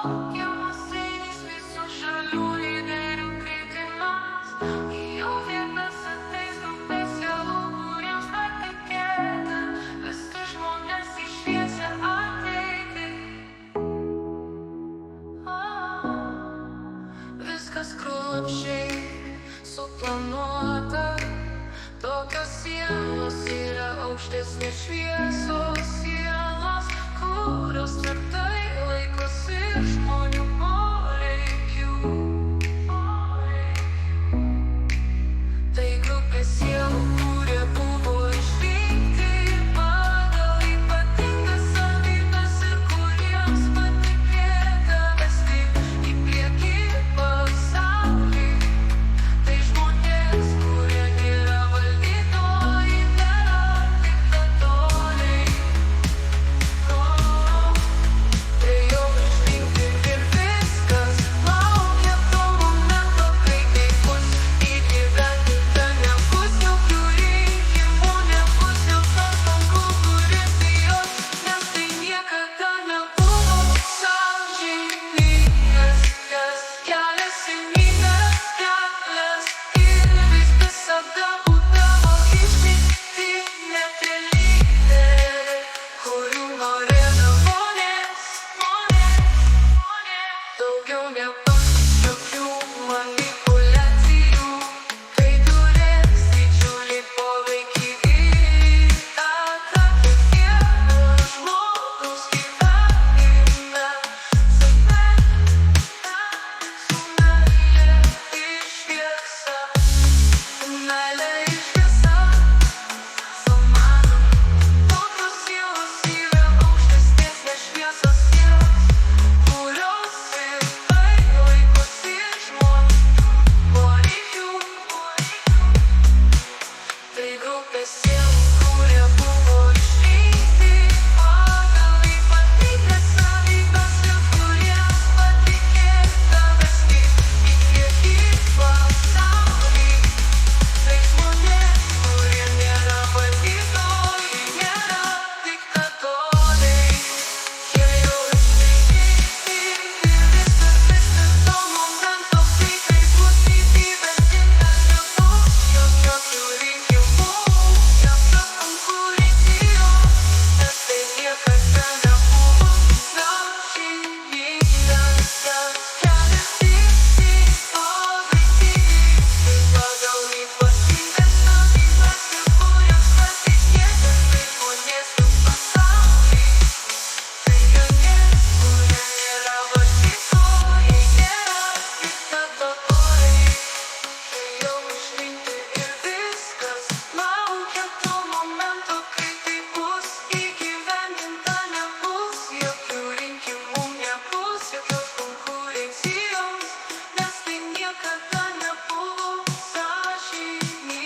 laukiamas einis visų šalių lyderių kritimas. Į jų vietas ateis daugybė sielų, kuriems patikėta vesti žmones į šviesią ateitį. Viskas kruopščiai suplanuota, tokios sielos yra aukštesnės šviesos sielos, kurios tvirtai laikosi žmonių poreikių. Tai grupė sielų, kurie buvo išrinkti pagal ypatingas savybes ir kuriems patikėta vesti į priekį pasaulį. Tai žmonės, kurie nėra valdytojai, nėra diktatoriai. Tai jau išrinkti ir viskas, laukia to momento, kai tai bus įgyvendinta. Nebus jokių rinkimų, nebus jokios konkurencijos, nes tai niekada nebuvo sąžiningas kelias į minias kelias. Ir vis visada būdavo išrinkti tie lyderiai, kurių norėdavo daugiau nebus jokių manipuliacijų. Tai turės didžiulį poveikį įtaką kiekvieno žmogaus gyvenime. Su meile ir šviesa, meile ir šviesa. Tokios sielos yra aukštesnės nei šviesos sielos, kurios tvirtai laikosi žmonių poreikių. Tai grupė sielų, kurie buvo išrinkti pagal ypatingas savybes ir kuriems patikėta vesti į priekį pasaulį. Tai žmonės, kurie nėra valdytojai, nėra diktatoriai. Jie jau išrinkti ir viskas to momento, kai tai bus įgyvendinta. Nebus jokių rinkimų, jokios konkurencijos, nes tai niekada nebuvo sąžiningas kelias į poveikį. Tai pagal ypatingas savybes ir kuriems patikėta žmonės pasaulį. Tai žmonės, kurie nėra valdytojai, nėra diktatoriai. Tai jau išrinkti ir viskas, laukia to momento, kai tai bus įgyvendinta. Nebus jokių rinkimų, nebus jokios konkurencijos, nes tai niekada nebuvo sąžiningas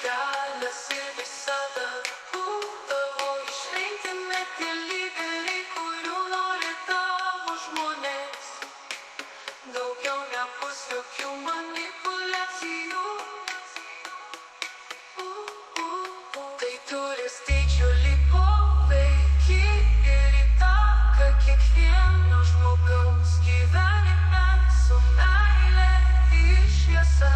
kelias. Ir visada būdavo išrinkti tie lyderiai, kurių nori tavo žmonės. Daugiau nebus jokių manipuliacijų. Tai turės didžiulį poveikį ir įtaką kiekvieno žmogaus gyvenime. Su meile ir šviesa.